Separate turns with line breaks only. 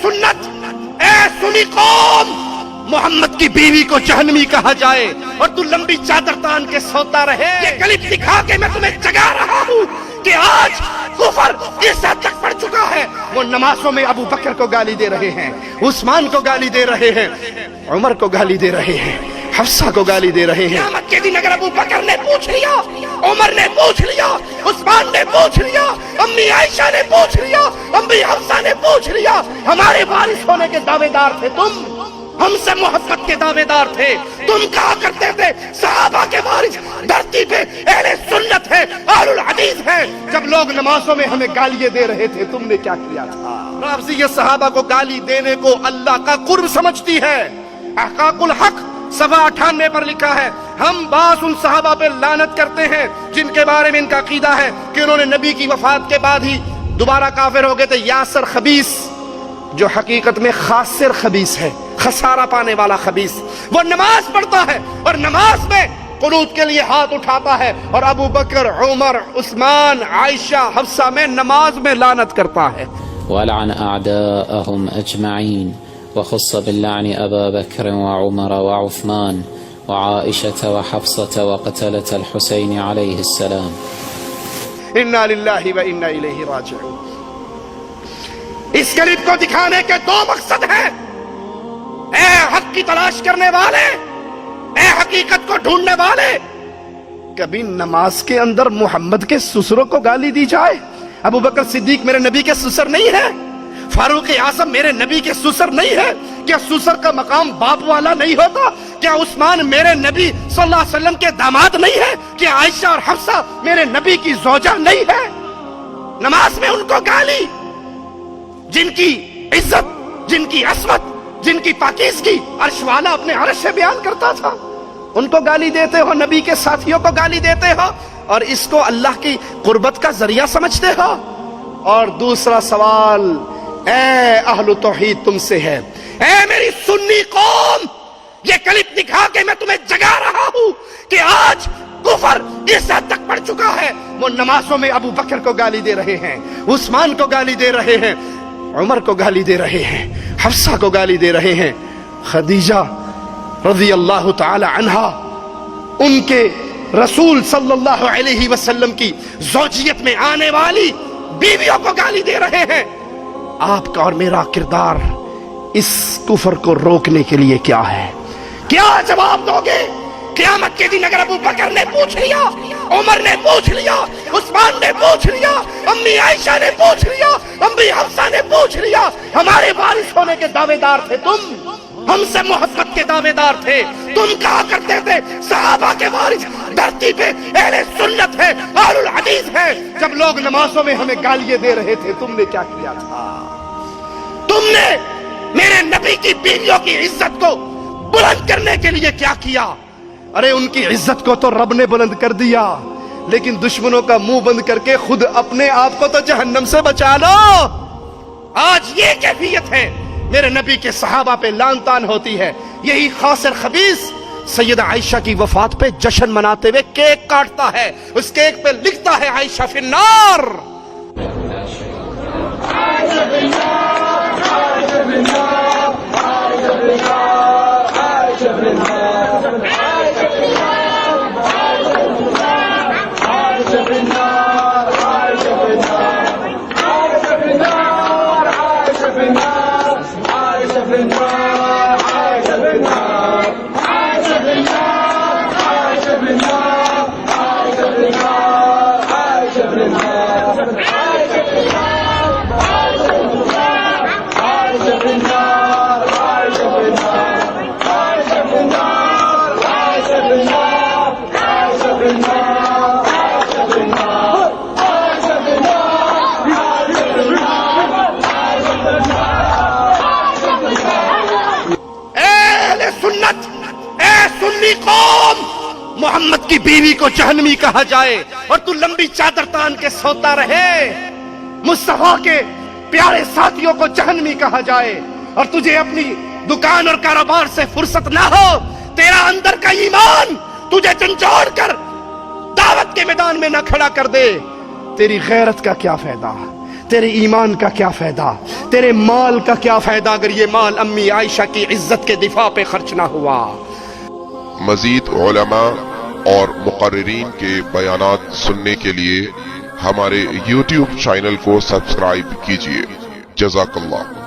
سنت، اے سنی قوم، محمد کی بیوی کو جہنمی کہا جائے اور تو لمبی چادر تان کے سوتا رہے، یہ کلپ دکھا کے میں تمہیں جگا رہا ہوں کہ آج کفر اس حد تک پڑ چکا ہے، وہ نمازوں میں ابو بکر کو گالی دے رہے ہیں، عثمان کو گالی دے رہے ہیں، عمر کو گالی دے رہے ہیں، حفصہ کو گالی دے رہے ہیں۔ قیامت کے دن اگر ابو بکر نے پوچھ لیا، عمر نے پوچھ لیا، عثمان نے پوچھ لیا، امی عائشہ نے پوچھ لیا، امی حفصہ نے پوچھ لیا، ہمارے وارث ہونے کے دعوے دار تھے تم، ہم سے محبت کے دعوے دار تھے، تم کہا کرتے تھے صحابہ کے وارث دھرتی پہ اہل سنت ہے، اہل الحدیث ہے، جب لوگ نمازوں میں ہمیں گالیاں دے رہے تھے تم نے کیا کیا تھا؟ رافضیہ صحابہ کو گالی دینے کو اللہ کا قرب سمجھتی ہے۔ احقاق الحق صفحہ 98 پر لکھا ہے، ہم بعض ان صحابہ پہ لعنت کرتے ہیں جن کے بارے میں ان کا عقیدہ ہے کہ انہوں نے نبی کی وفات کے بعد ہی دوبارہ کافر ہو گئے تھے۔ یاسر خبیث جو حقیقت میں خاسر خبیث ہے، خسارہ پانے والا خبیث، وہ نماز پڑھتا ہے اور نماز میں قنوت کے لیے ہاتھ اٹھاتا ہے اور ابو بکر، عمر، عثمان، عائشہ، حفصہ میں نماز میں لعنت کرتا ہے۔
ولعن أعداءهم أجمعين وخص باللعن أبا بكر وعمر وعثمان وعائشة وحفصة وقتلة الحسين عليه السلام۔
انا للہ و انا الیہ راجعون۔ اس کلپ کو دکھانے کے دو مقصد ہیں۔ اے حق کی تلاش کرنے والے، اے حقیقت کو ڈھونڈنے والے، کبھی نماز کے اندر محمد کے سسروں کو گالی دی جائے؟ ابو بکر صدیق میرے نبی کے سسر نہیں ہے؟ فاروق اعظم میرے نبی کے سسر نہیں ہے؟ کیا سسر کا مقام باپ والا نہیں ہوتا؟ کیا عثمان میرے نبی صلی اللہ علیہ وسلم کے داماد نہیں ہے؟ کیا عائشہ اور حفصہ میرے نبی کی زوجہ نہیں ہے؟ نماز میں ان کو گالی، جن کی عزت، جن کی عصمت، جن کی پاکیزگی عرش والا اپنے عرش سے بیان کرتا تھا، ان کو گالی دیتے ہو، نبی کے ساتھیوں کو گالی دیتے ہو اور اس کو اللہ کی قربت کا ذریعہ سمجھتے ہو۔ اور دوسرا سوال اے اہل توحید تم سے ہے، اے میری سنی قوم، یہ کلپ دکھا کے میں تمہیں جگا رہا ہوں کہ آج کفر اس حد تک پڑ چکا ہے، وہ نمازوں میں ابو بکر کو گالی دے رہے ہیں، عثمان کو گالی دے رہے ہیں، عمر کو گالی دے رہے ہیں، حفصہ کو گالی دے رہے ہیں، خدیجہ رضی اللہ تعالی عنہا ان کے رسول صلی اللہ علیہ وسلم کی زوجیت میں آنے والی بیویوں کو گالی دے رہے ہیں۔ آپ کا اور میرا کردار اس کفر کو روکنے کے لیے کیا ہے؟ کیا جواب دو گے؟ قیامت کے دن اگر ابو بکر نے پوچھ لیا، عمر نے پوچھ لیا، عثمان نے پوچھ لیا، امی عائشہ نے پوچھ لیا، امی حفصہ نے پوچھ لیا، ہمارے وارث ہونے کے دعوے دار تھے تم، ہم سے محبت کے دعوے دار تھے، تم کہا کرتے تھے صحابہ کے وارث دھرتی پہ اہل سنت ہے، اہل الحدیث ہے، جب لوگ نمازوں میں ہمیں گالیاں دے رہے تھے تم نے کیا کیا تھا؟ تم نے میرے نبی کی بیویوں کی عزت کو بلند کرنے کے لیے کیا کیا؟ ارے ان کی عزت کو تو رب نے بلند کر دیا، لیکن دشمنوں کا منہ بند کر کے خود اپنے آپ کو تو جہنم سے بچا لو۔ آج یہ کیفیت ہے، میرے نبی کے صحابہ پہ لعن طعن ہوتی ہے، یہی خاسر خبیث سیدہ عائشہ کی وفات پہ جشن مناتے ہوئے کیک کاٹتا ہے، اس کیک پہ لکھتا ہے عائشہ فی النار۔ سنی قوم، محمد کی بیوی کو جہنمی کہا جائے اور تو لمبی چادر تان کے سوتا رہے، مصطفیٰ کے پیارے ساتھیوں کو جہنمی کہا جائے اور تجھے اپنی دکان اور کاروبار سے فرصت نہ ہو، تیرا اندر کا ایمان تجھے جھنجھوڑ کر دعوت کے میدان میں نہ کھڑا کر دے، تیری غیرت کا کیا فائدہ؟ تیرے ایمان کا کیا فائدہ، تیرے مال کا کیا فائدہ اگر یہ مال امی عائشہ کی عزت کے دفاع پہ خرچ نہ ہوا۔
مزید علماء اور مقررین کے بیانات سننے کے لیے ہمارے YouTube چینل کو سبسکرائب کیجیے۔ جزاک اللہ۔